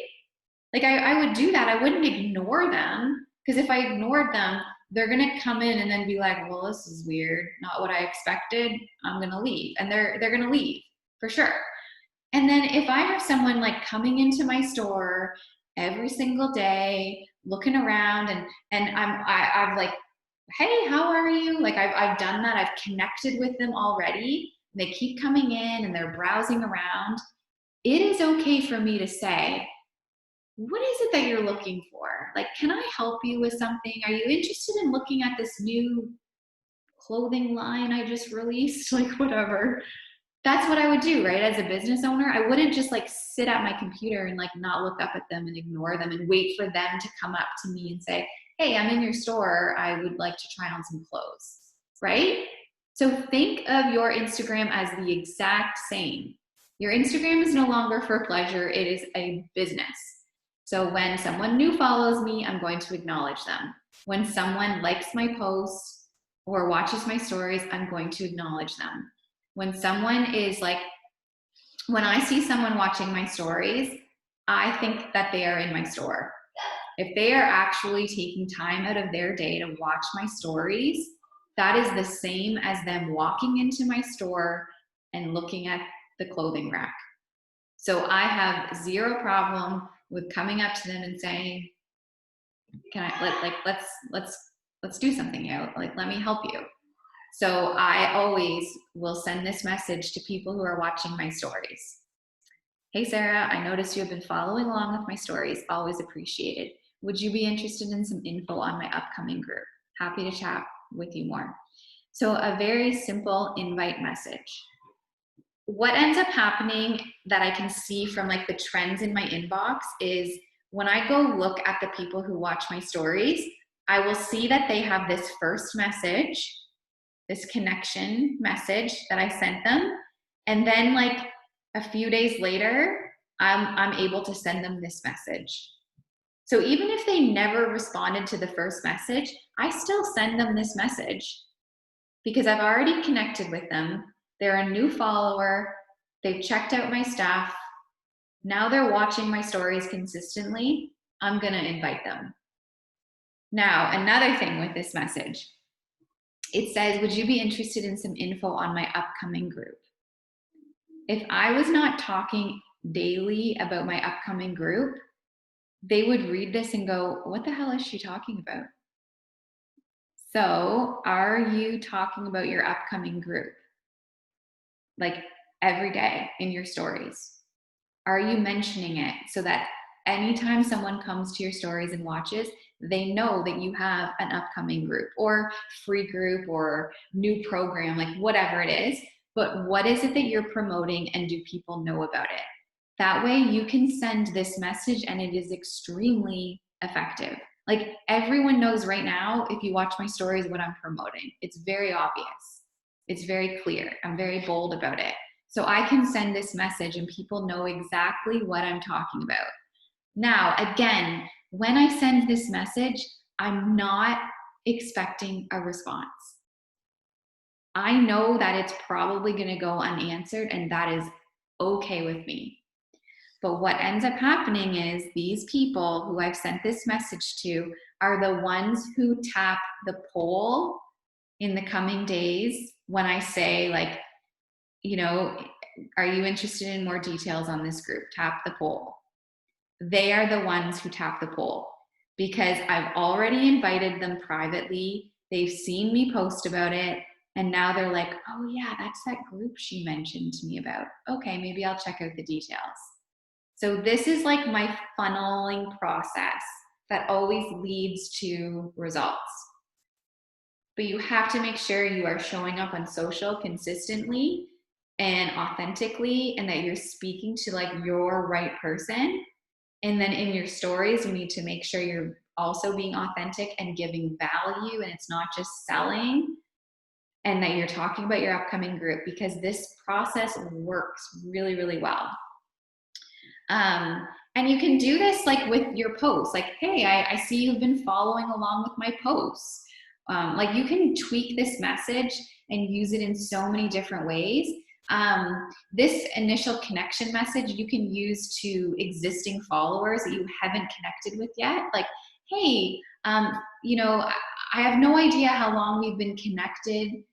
Like I would do that. I wouldn't ignore them, because if I ignored them, they're going to come in and then be like, well, this is weird. Not what I expected. I'm going to leave. And they're going to leave for sure. And then if I have someone like coming into my store every single day, looking around and I'm like, hey, how are you? Like I've done that. I've connected with them already. They keep coming in and they're browsing around. It is okay for me to say, what is it that you're looking for? Like, can I help you with something? Are you interested in looking at this new clothing line I just released? Like whatever. That's what I would do, right? As a business owner, I wouldn't just like sit at my computer and like not look up at them and ignore them and wait for them to come up to me and say, hey, I'm in your store. I would like to try on some clothes, right? So think of your Instagram as the exact same. Your Instagram is no longer for pleasure. It is a business. So when someone new follows me, I'm going to acknowledge them. When someone likes my posts or watches my stories, I'm going to acknowledge them. When someone is like, when I see someone watching my stories, I think that they are in my store. If they are actually taking time out of their day to watch my stories, that is the same as them walking into my store and looking at the clothing rack. So I have zero problem with coming up to them and saying, can I let's do something here. Like, let me help you. So I always will send this message to people who are watching my stories. Hey, Sarah, I noticed you have been following along with my stories. Always appreciated. Would you be interested in some info on my upcoming group? Happy to chat with you more. So a very simple invite message. what ends up happening that I can see from like the trends in my inbox is when I go look at the people who watch my stories, I will see that they have this first message, this connection message that I sent them. And then like a few days later, I'm able to send them this message. So even if they never responded to the first message, I still send them this message because I've already connected with them. They're a new follower. They've checked out my stuff. Now they're watching my stories consistently. I'm going to invite them. Now, another thing with this message, it says, would you be interested in some info on my upcoming group? If I was not talking daily about my upcoming group, they would read this and go, what the hell is she talking about? So are you talking about your upcoming group? Like every day in your stories? Are you mentioning it so that anytime someone comes to your stories and watches, they know that you have an upcoming group or free group or new program, like whatever it is, but what is it that you're promoting and do people know about it? That way you can send this message and it is extremely effective. Like everyone knows right now, if you watch my stories, what I'm promoting. It's very obvious. It's very clear. I'm very bold about it. So I can send this message and people know exactly what I'm talking about. Now, again, when I send this message, I'm not expecting a response. I know that it's probably going to go unanswered and that is okay with me. But what ends up happening is these people who I've sent this message to are the ones who tap the poll in the coming days when I say, like, you know, are you interested in more details on this group? Tap the poll. They are the ones who tap the poll because I've already invited them privately. They've seen me post about it. And now they're like, oh yeah, that's that group she mentioned to me about. Okay, maybe I'll check out the details. So this is like my funneling process that always leads to results. But you have to make sure you are showing up on social consistently and authentically and that you're speaking to like your right person. And then in your stories, you need to make sure you're also being authentic and giving value and it's not just selling, and that you're talking about your upcoming group because this process works really, really well. And you can do this like with your posts, like, hey, I see you've been following along with my posts. Like you can tweak this message and use it in so many different ways. This initial connection message you can use to existing followers that you haven't connected with yet. Like, hey, you know, I have no idea how long we've been connected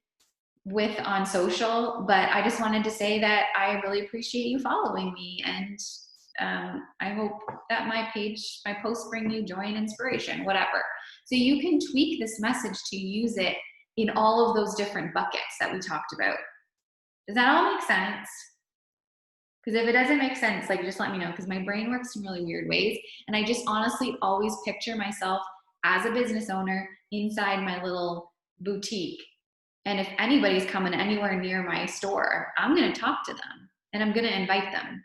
with on social, but I just wanted to say that I really appreciate you following me, and I hope that my posts bring you joy and inspiration, whatever. So you can tweak this message to use it in all of those different buckets that we talked about. Does that all make sense? Because if it doesn't make sense, like just let me know, because my brain works in really weird ways. And I just honestly always picture myself as a business owner inside my little boutique. And if anybody's coming anywhere near my store, I'm going to talk to them and I'm going to invite them.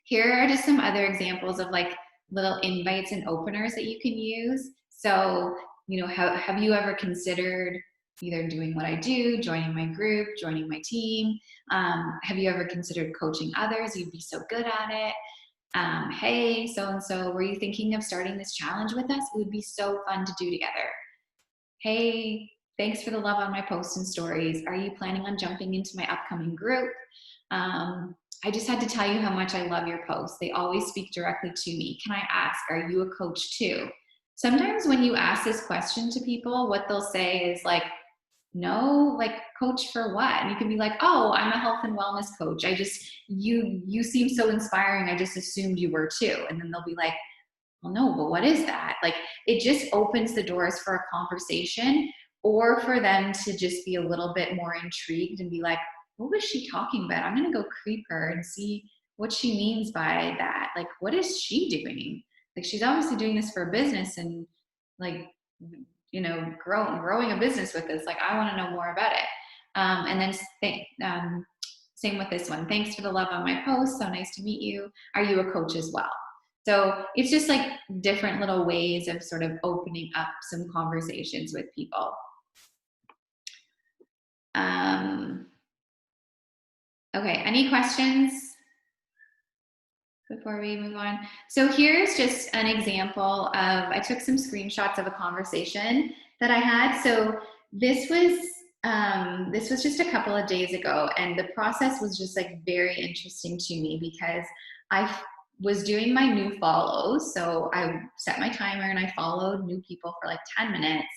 Here are just some other examples of like little invites and openers that you can use. So, you know, have you ever considered either doing what I do, joining my group, joining my team? Have you ever considered coaching others? You'd be so good at it. Hey, so-and-so, were you thinking of starting this challenge with us? It would be so fun to do together. Hey, thanks for the love on my posts and stories. Are you planning on jumping into my upcoming group? I just had to tell you how much I love your posts. They always speak directly to me. Can I ask, are you a coach too? Sometimes when you ask this question to people, what they'll say is like, no, like coach for what? And you can be like, oh, I'm a health and wellness coach. You seem so inspiring. I just assumed you were too. And then they'll be like, well, no, but what is that? Like it just opens the doors for a conversation, or for them to just be a little bit more intrigued and be like, what was she talking about? I'm going to go creep her and see what she means by that. Like, what is she doing? Like, she's obviously doing this for business and like, you know, growing a business with this. Like, I want to know more about it. And then same with this one. Thanks for the love on my post. So nice to meet you. Are you a coach as well? So it's just like different little ways of sort of opening up some conversations with people. Okay, any questions before we move on? So here's just an example of, I took some screenshots of a conversation that I had. So this was just a couple of days ago, and the process was just like very interesting to me because I was doing my new follows. So I set my timer and I followed new people for like 10 minutes.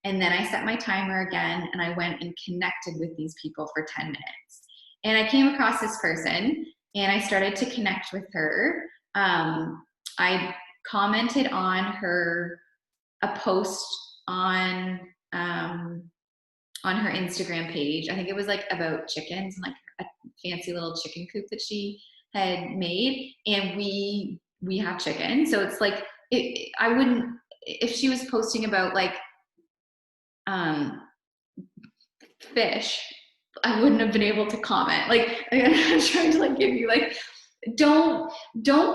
And then I set my timer again and I went and connected with these people for 10 minutes. And I came across this person and I started to connect with her. I commented on a post on her Instagram page. I think it was like about chickens and like a fancy little chicken coop that she had made. And we have chickens. So it's like, I wouldn't, if she was posting about like fish, I wouldn't have been able to comment. Like, I'm trying to like give you like, don't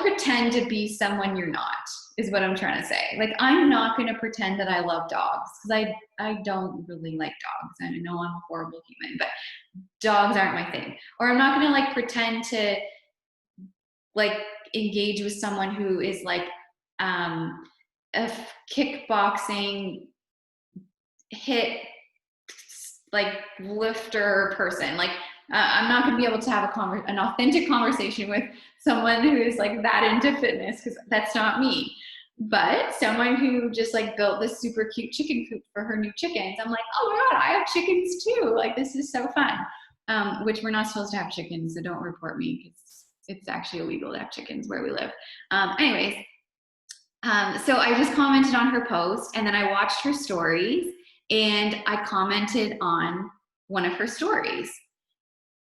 pretend to be someone you're not, is what I'm trying to say. Like, I'm not going to pretend that I love dogs because I don't really like dogs. I know I'm a horrible human, but dogs aren't my thing. Or I'm not going to like pretend to like engage with someone who is like a kickboxing hit like lifter person. Like I'm not going to be able to have an authentic conversation with someone who is like that into fitness because that's not me. But someone who just like built this super cute chicken coop for her new chickens, I'm like, oh my God, I have chickens too. Like, this is so fun. Which we're not supposed to have chickens, so don't report me because it's actually illegal to have chickens where we live. Anyways, so I just commented on her post and then I watched her stories and I commented on one of her stories.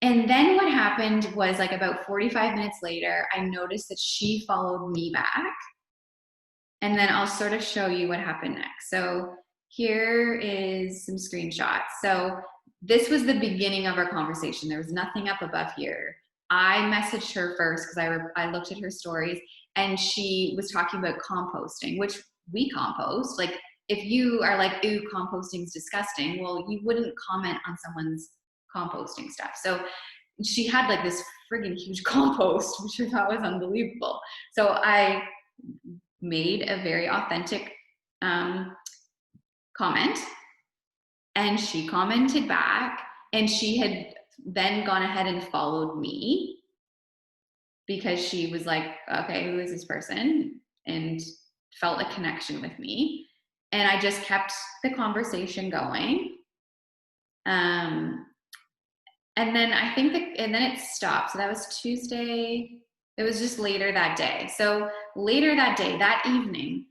And then what happened was like about 45 minutes later, I noticed that she followed me back. And then I'll sort of show you what happened next. So here is some screenshots. So this was the beginning of our conversation. There was nothing up above here. I messaged her first because I looked at her stories and she was talking about composting, which we compost. Like, if you are like, ooh, composting's disgusting, well, you wouldn't comment on someone's composting stuff. So she had like this friggin' huge compost, which I thought was unbelievable. So I made a very authentic comment and she commented back, and she had then gone ahead and followed me because she was like, okay, who is this person? And felt a connection with me. And I just kept the conversation going. And then I think and then it stopped. So that was Tuesday. It was just later that day. So later that day, that evening,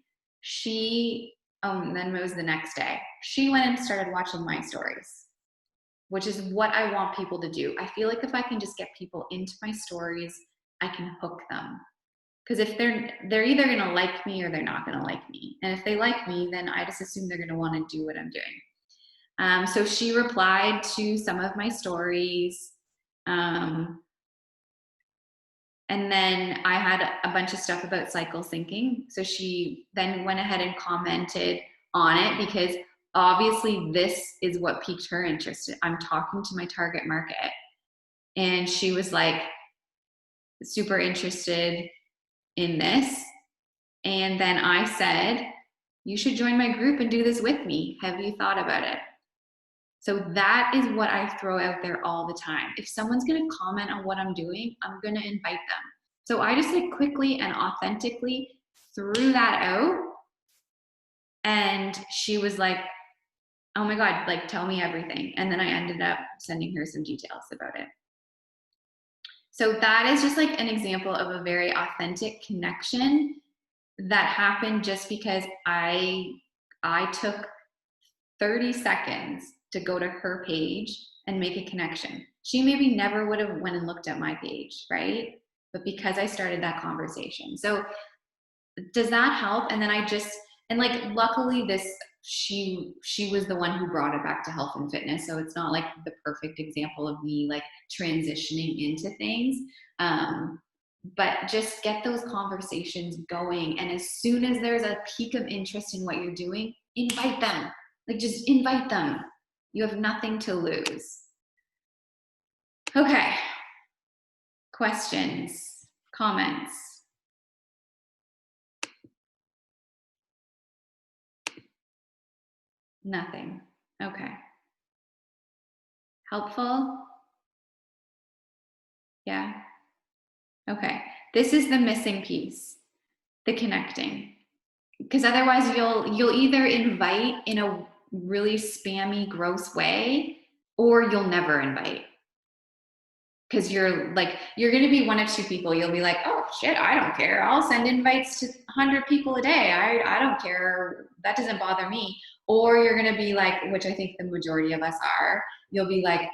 and then it was the next day, she went and started watching my stories, which is what I want people to do. I feel like if I can just get people into my stories, I can hook them. Because if they're either going to like me or they're not going to like me. And if they like me, then I just assume they're going to want to do what I'm doing. So she replied to some of my stories. And then I had a bunch of stuff about cycle syncing. So she then went ahead and commented on it because obviously this is what piqued her interest. I'm talking to my target market. And she was like super interested in this. And then I said, you should join my group and do this with me. Have you thought about it? So that is what I throw out there all the time. If someone's going to comment on what I'm doing, I'm going to invite them. So I just like quickly and authentically threw that out. And she was like, oh my God, like, tell me everything. And then I ended up sending her some details about it. So that is just like an example of a very authentic connection that happened just because I took 30 seconds to go to her page and make a connection. She maybe never would have went and looked at my page, right? But because I started that conversation. So does that help? And then luckily this she was the one who brought it back to health and fitness. So it's not like the perfect example of me like transitioning into things. But just get those conversations going. And as soon as there's a peak of interest in what you're doing, invite them. Like just invite them. You have nothing to lose. Okay. Questions, comments? Nothing. Okay. Helpful? Yeah. Okay. This is the missing piece, the connecting. Because otherwise you'll either invite in a really spammy, gross way, or you'll never invite. Because you're going to be one of two people. You'll be like, oh shit, I don't care. I'll send invites to 100 people a day. I don't care. That doesn't bother me. Or you're going to be like, which I think the majority of us are, you'll be like,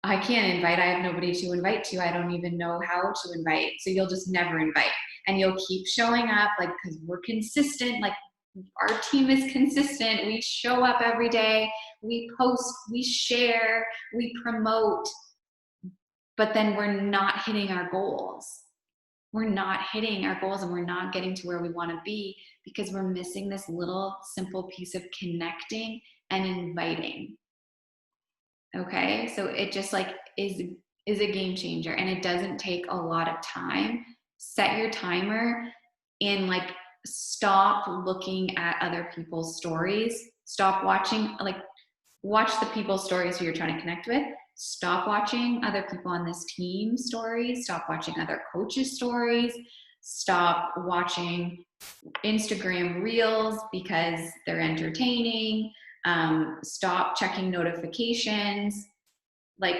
I can't invite. I have nobody to invite to. I don't even know how to invite. So you'll just never invite. And you'll keep showing up, like, because we're consistent. Like, our team is consistent. We show up every day. We post, we share, we promote. But then we're not hitting our goals. We're not hitting our goals, and we're not getting to where we want to be because we're missing this little simple piece of connecting and inviting. Okay, so it just like is a game changer, and it doesn't take a lot of time. Set your timer and like stop looking at other people's stories. Stop watching, like watch the people's stories who you're trying to connect with. Stop watching other people on this team stories. Stop watching other coaches' stories. Stop watching Instagram reels because they're entertaining. Stop checking notifications. Like,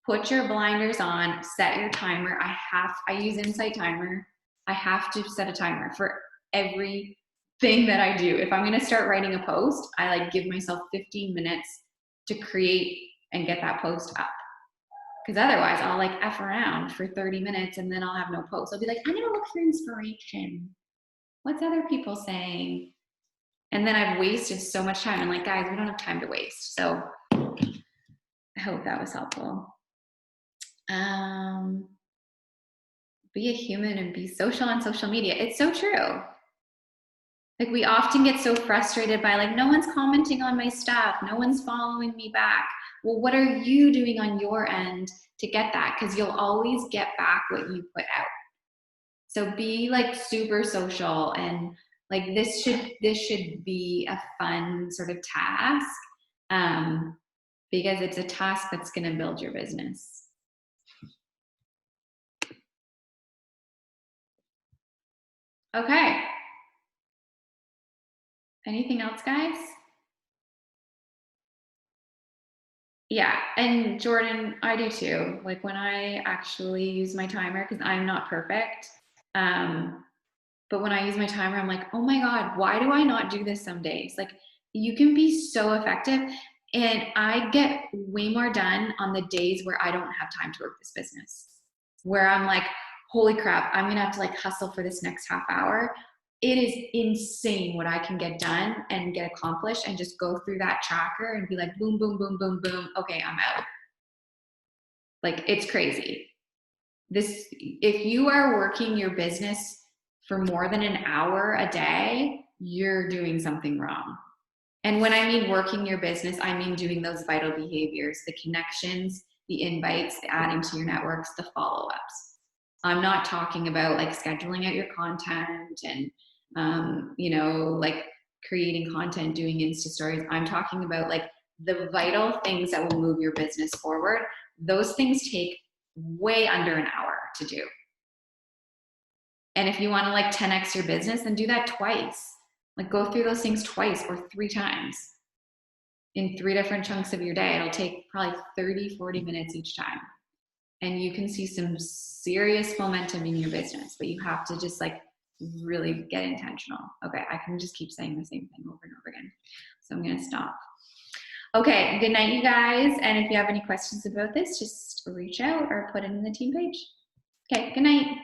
put your blinders on, set your timer. I use Insight Timer. I have to set a timer for everything that I do. If I'm going to start writing a post, I like give myself 15 minutes to create and get that post up. Because otherwise I'll like F around for 30 minutes and then I'll have no post. I'll be like, I'm going to look for inspiration. What's other people saying? And then I've wasted so much time. And like, guys, we don't have time to waste. So I hope that was helpful. Be a human and be social on social media. It's so true. Like, we often get so frustrated by like, no one's commenting on my stuff. No one's following me back. Well, what are you doing on your end to get that? Because you'll always get back what you put out. So be like super social, and like this should be a fun sort of task, because it's a task that's going to build your business. Okay. Anything else, guys? Yeah, and Jordan, I do too. Like, when I actually use my timer, because I'm not perfect, but when I use my timer, I'm like, oh my God, why do I not do this some days? Like, you can be so effective, and I get way more done on the days where I don't have time to work this business, where I'm like, holy crap, I'm gonna have to like hustle for this next half hour. It is insane what I can get done and get accomplished, and just go through that tracker and be like, boom, boom, boom, boom, boom. Okay, I'm out. Like, it's crazy. If you are working your business for more than an hour a day, you're doing something wrong. And when I mean working your business, I mean doing those vital behaviors, the connections, the invites, the adding to your networks, the follow-ups. I'm not talking about like scheduling out your content and, like creating content, doing Insta stories. I'm talking about like the vital things that will move your business forward. Those things take way under an hour to do. And if you want to like 10x your business, then do that twice. Like, go through those things twice or 3 times in 3 different chunks of your day. It'll take probably 30, 40 minutes each time. And you can see some serious momentum in your business, but you have to just like really get intentional. Okay, I can just keep saying the same thing over and over again. So I'm going to stop. Okay, good night, you guys. And if you have any questions about this, just reach out or put it in the team page. Okay, good night.